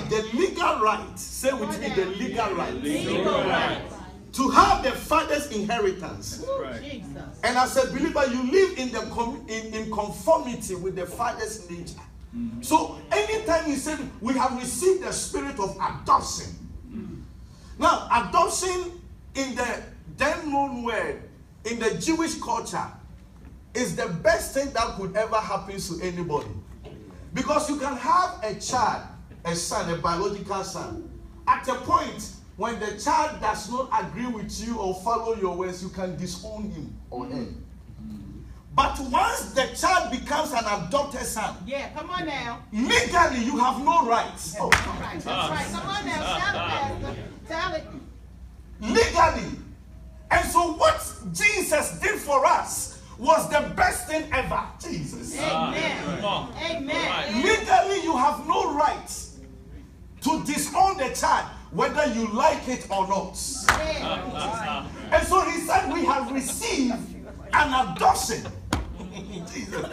the legal right. Say with me, the legal right. Legal right. To have the father's inheritance. Right. And as a believer, you live in in conformity with the father's nature. Mm-hmm. So anytime you say we have received the spirit of adoption. Mm-hmm. Now, adoption in the then known word in the Jewish culture is the best thing that could ever happen to anybody. Because you can have a child, a son, a biological son. At a point when the child does not agree with you or follow your ways, you can disown him or her. But once the child becomes an adopted son, yeah, come on now. Legally, you have no rights. Oh, that's right. Come on now, shout it, Pastor. Tell it. Legally. And so what Jesus did for us was the best thing ever. Jesus. Amen. Amen. Legally, you have no right to disown the child, whether you like it or not. And so he said, we have received an adoption. Jesus.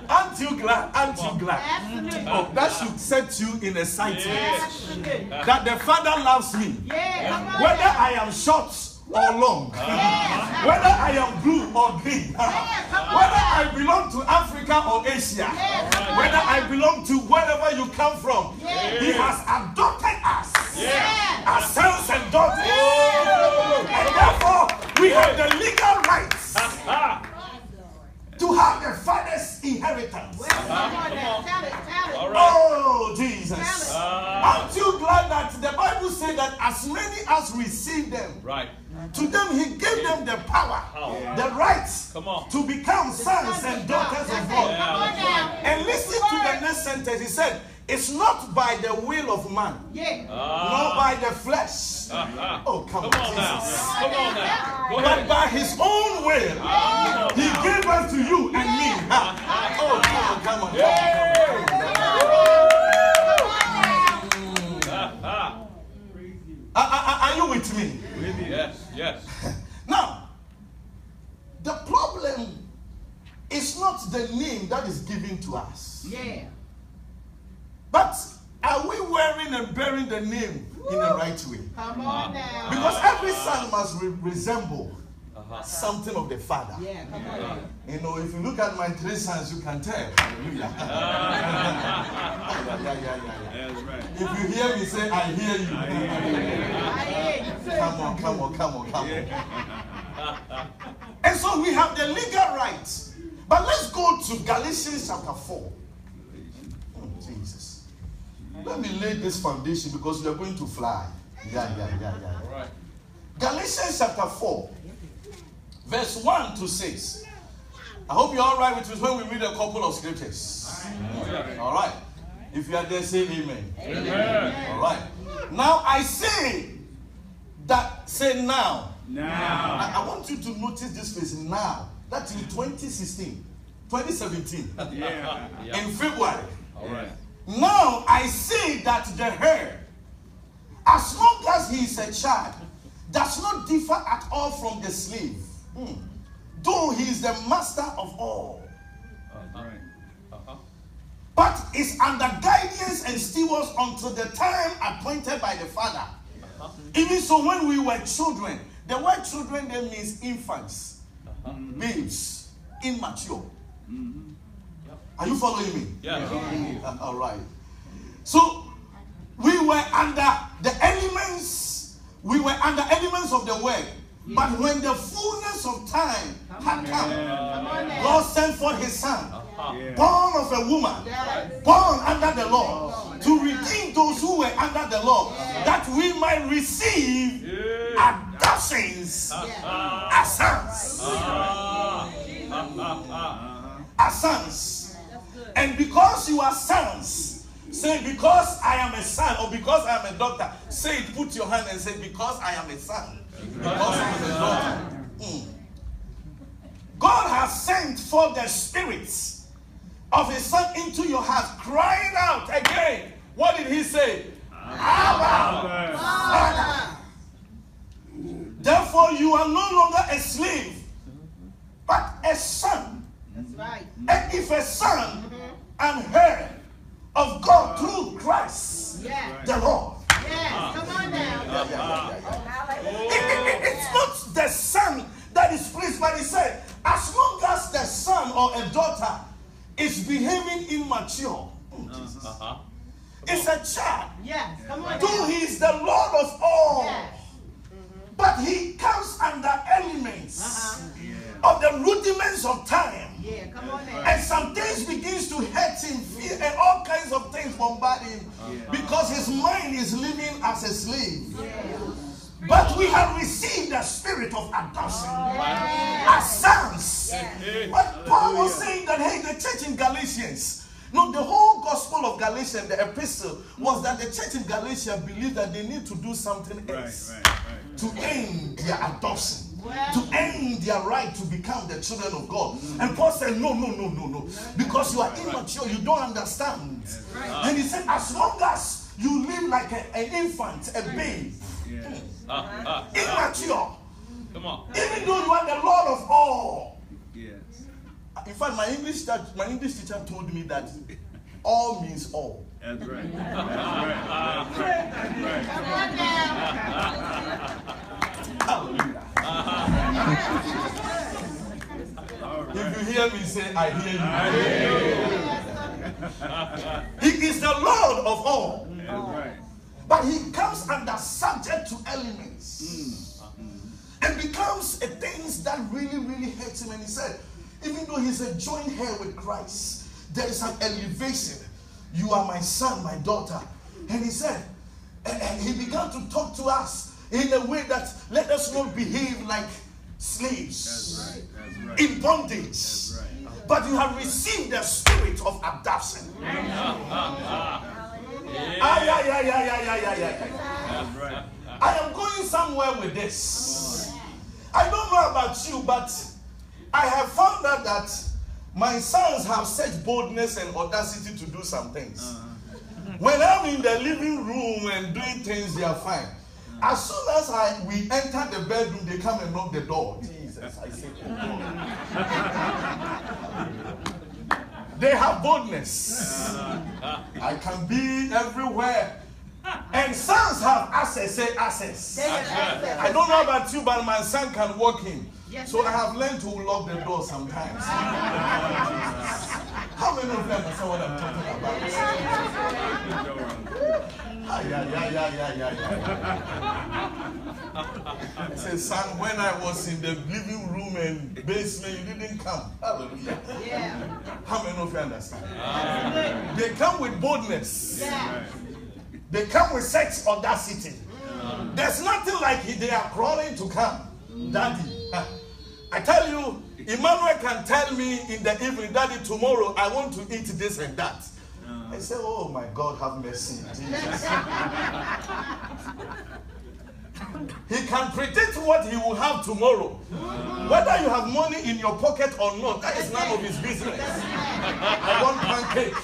Aren't you glad? Aren't you glad? Absolutely. Oh, that should set you in excitement. Absolutely. That the Father loves me. Yeah, whether I am short or long. Whether I am blue or green. Whether I belong to Africa or Asia. Whether I belong to wherever you come from. He has adopted us as sons and daughters. And therefore, we have the legal rights to have the father's inheritance. Oh, Jesus. Aren't you glad that the Bible says that as many as receive them, to them he gave them the power, the rights to become sons and daughters of God. And listen to the next sentence. He said, it's not by the will of man, nor by the flesh. Oh, come on, Jesus. Come on now. But by his own will, he gave us to you and me. Oh, come on. Are you with me? Yes, yes. Now, the problem is not the name that is given to us. Yeah. But are we wearing and bearing the name in the right way? Come on now. Because every son must resemble something of the father. Yeah, come on now. You know, if you look at my three sons, you can tell. Hallelujah. That's right. If you hear me say, I hear you. I hear you. Come on. And so we have the legal rights. But let's go to Galatians chapter 4. Oh, Jesus. Let me lay this foundation because we are going to fly. Yeah. All right. Galatians chapter 4, verse 1 to 6. I hope you're all right with us when we read a couple of scriptures. All right. If you are there, say amen. Amen. All right. Now I say that, say now. Now. I want you to notice this phrase, now. That's in 2017. Yeah. In February. All right. Now I say that the heir, as long as he is a child, does not differ at all from the slave, though he is the master of all. But is under guidance and stewards until the time appointed by the father. Even so, when we were children, the word children then means infants, babes, immature. Are you following me? Yeah. All right. So we were under the elements. We were under elements of the word. But when the fullness of time had come, God sent forth his son, born of a woman, born under the law, to redeem those who were under the law, that we might receive adoptions as sons. As sons. And because you are sons, say, because I am a son, or because I am a daughter. Say it, put your hand and say, because I am a son. Because I am a daughter. God has sent forth the spirits of his son into your heart, crying out again. What did he say? Abba, Father. Therefore, you are no longer a slave, but a son. That's right. And if a son, an heir of God through Christ. Yes. It's a child. Yes, come on. Though he is the Lord of all. Yes. But he comes under elements of the rudiments of time. Yeah, come on now. And some things begins to hurt him, fear, and all kinds of things bombard him because his mind is living as a slave. But we have received the spirit of adoption as sons. But Paul was saying that, hey, the church in Galatians, no, the whole gospel of Galatians, the epistle, was that the church in Galatia believed that they need to do something else to end their adoption, to end their right to become the children of God. And Paul said, no, because you are immature, you don't understand. And he said, as long as you live like an infant, a babe, immature, even though you are the Lord of all. In fact, my English teacher told me that all means all. That's right. Come on now. Hallelujah. If you hear me say, I hear you. He is the Lord of all. But he comes under subject to elements. And becomes a things that really, really hurts him. And he said, even though he's a joint heir with Christ, there is an elevation. You are my son, my daughter. And he said, and he began to talk to us in a way that let us not behave like slaves in bondage. But you have received the spirit of adoption. I am going somewhere with this. I don't know about you, but I have found out that my sons have such boldness and audacity to do some things. When I'm in the living room and doing things, they are fine. As soon as we enter the bedroom, they come and knock the door. Jesus, I say, oh God. They have boldness. I can be everywhere. And sons have access, say access. I don't know about you, but my son can walk in. So I have learned to lock the door sometimes. How many of them understand what I'm talking about? I said, son, when I was in the living room and basement, you didn't come. Hallelujah. How many of you understand? They come with boldness. They come with such audacity. There's nothing like they are crawling to come. Daddy. I tell you, Emmanuel can tell me in the evening, Daddy, tomorrow I want to eat this and that. I say, oh my God, have mercy. Jesus. He can predict what he will have tomorrow. Whether you have money in your pocket or not, that is none of his business. I want pancake.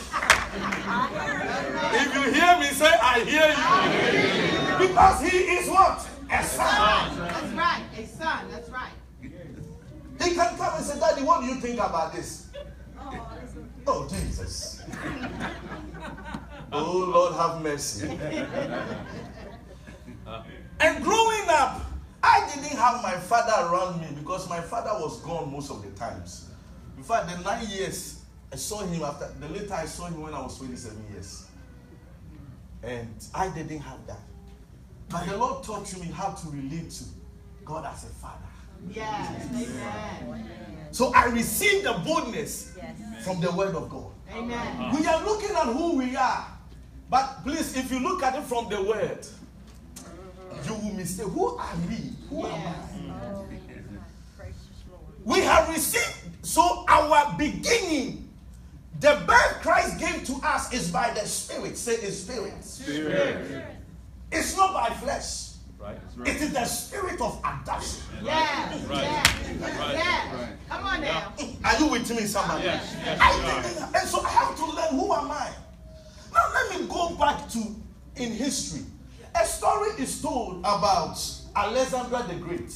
If you hear me say, I hear you. Because he is what? A son. That's right. A son. That's right. He can come and say, Daddy, what do you think about this? Oh, Jesus. Oh, Lord, have mercy. And growing up, I didn't have my father around me because my father was gone most of the times. In fact, the 9 years I saw him after, the later I saw him when I was 27 years. And I didn't have that. But the Lord taught me how to relate to God as a father. Yes. Amen. So I received the boldness from the word of God. Amen. We are looking at who we are. But please, if you look at it from the word, you will mistake. Who are we? Who am I? We have received, so our beginning, the birth Christ gave to us is by the Spirit. Say it's Spirit. Spirit. It's not by flesh. Right. It is the spirit of adoption. Yes. Yes. Come on now. Are you with me, somebody? Yes. And so I have to learn, who am I? Now let me go back to in history. A story is told about Alexander the Great.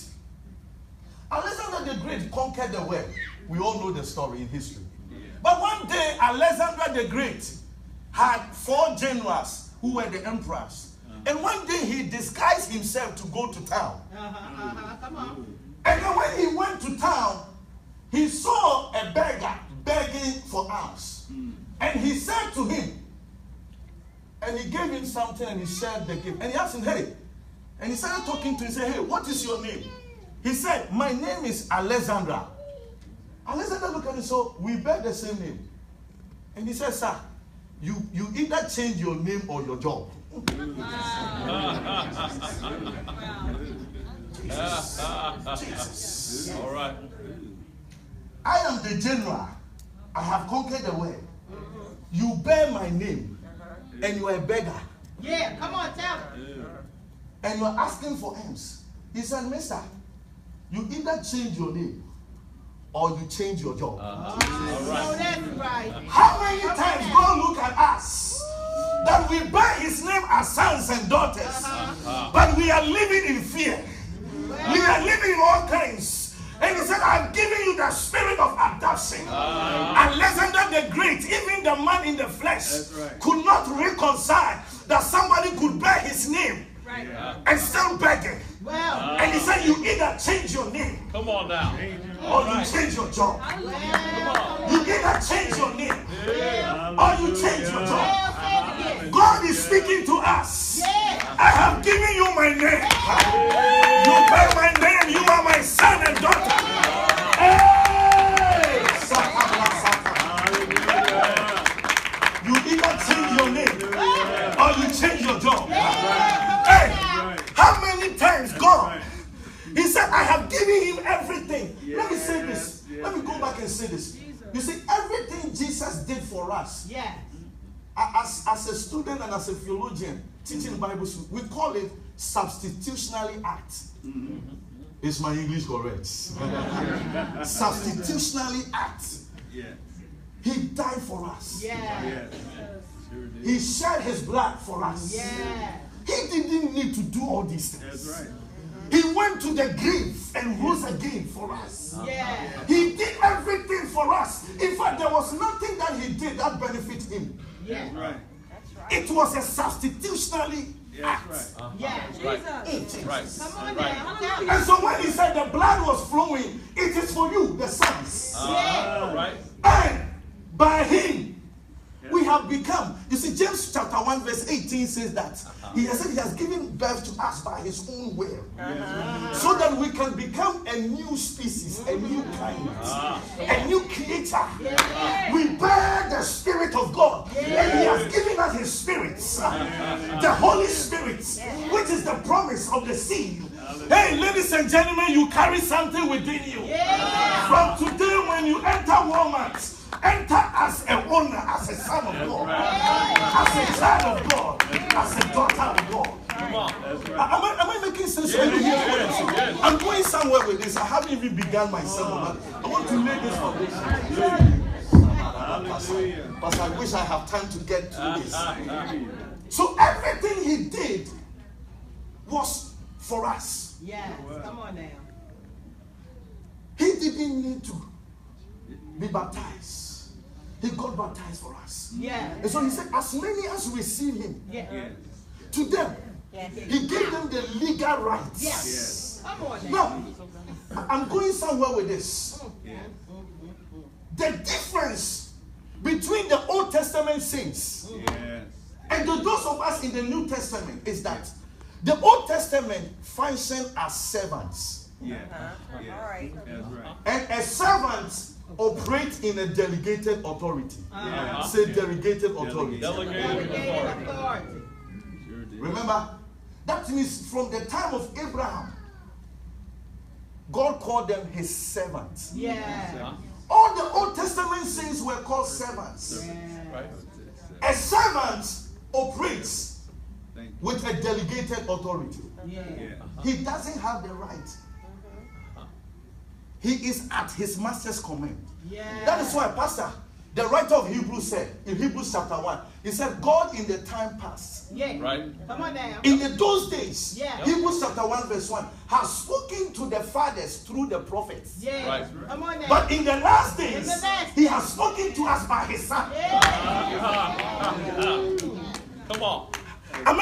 Alexander the Great conquered the world. We all know the story in history. But one day, Alexander the Great had 4 generals who were the emperors. And one day he disguised himself to go to town. Come on. And then when he went to town, he saw a beggar begging for alms. And he said to him, And he gave him something and he shared the gift. And he asked him, hey. And he started talking to him. He said, hey, what is your name? He said, my name is Alexandra. Alexandra looked at him, so we bear the same name. And he said, sir, you either change your name or your job. Jesus. All right. I am the general. I have conquered the world. You bear my name and you are a beggar. Yeah, come on, tell him. And you are asking for alms. He said, mister, you either change your name or you change your job. All No, right. that's right. How many times God look at us that we bear his name as sons and daughters, but we are living in fear. We are living in all kinds. And he said, I've given you the spirit of adoption. Alexander the Great, even the man in the flesh, could not reconcile that somebody could bear his name and still beg it. Well, And he said, you either change your name Come on now. or you change your job. You either change your name or you change your job. God is speaking to us. I have given you my name. You bear my name. You are my son and daughter. Hey! You either change your name or you change your job. Hey! How many times God? He said, I have given him everything. Let me say this. Let me go back and say this. You see, everything Jesus did for us. yeah. As a student and as a theologian teaching Bible, we call it substitutionary act. Is my English correct? Substitutionary act. He died for us. Yeah. He shed his blood for us. Yeah. He didn't need to do all these things. He went to the grave and rose again for us. Yeah. He did everything for us. In fact, there was nothing that he did that benefited him. Yeah. It was a substitutionary act. Yeah. Right. Right. Come on now. Tell him. And so when he said the blood was flowing, it is for you, the sons. All right. And by him, we have become. You see, James chapter 1 verse 18 says that he has said he has given birth to us by his own will, so that we can become a new species, a new kind, a new creature. We bear the Spirit of God, and he has given us his Spirit, the Holy Spirit, which is the promise of the seed. Hey, ladies and gentlemen, you carry something within you. From today, when you enter Walmart, enter as a owner, as a son of God, as a child of God, as a daughter of God. Come on. Am I making sense? I'm going somewhere with this. I haven't even begun myself, but I want to lay this foundation. But I wish I have time to get through this. So everything he did was for us. Yeah. Come on now. He didn't need to be baptized. He got baptized for us. Yeah. And so he said, as many as receive him, Yeah. to them, he gave them the legal rights. Yes. Come on now. Now, I'm going somewhere with this. The difference between the Old Testament saints and those of us in the New Testament is that the Old Testament functioned as servants. And a servant operates in a delegated authority. Say delegated authority. Delegated authority. Remember, that means from the time of Abraham, God called them his servants. Yeah. All the Old Testament saints were called servants. Right. A servant operates with a delegated authority. Yeah. He doesn't have the right. He is at his master's command. Yeah. That is why, Pastor, the writer of Hebrews said, in Hebrews chapter 1, he said, God in the time past, Yeah. Right. Come on now. in those days, Yeah. Hebrews chapter 1 verse 1, has spoken to the fathers through the prophets. Yeah. Right. Come on now. But in the last days, In the last he has spoken to us by his son. Yeah. Come on. Amen.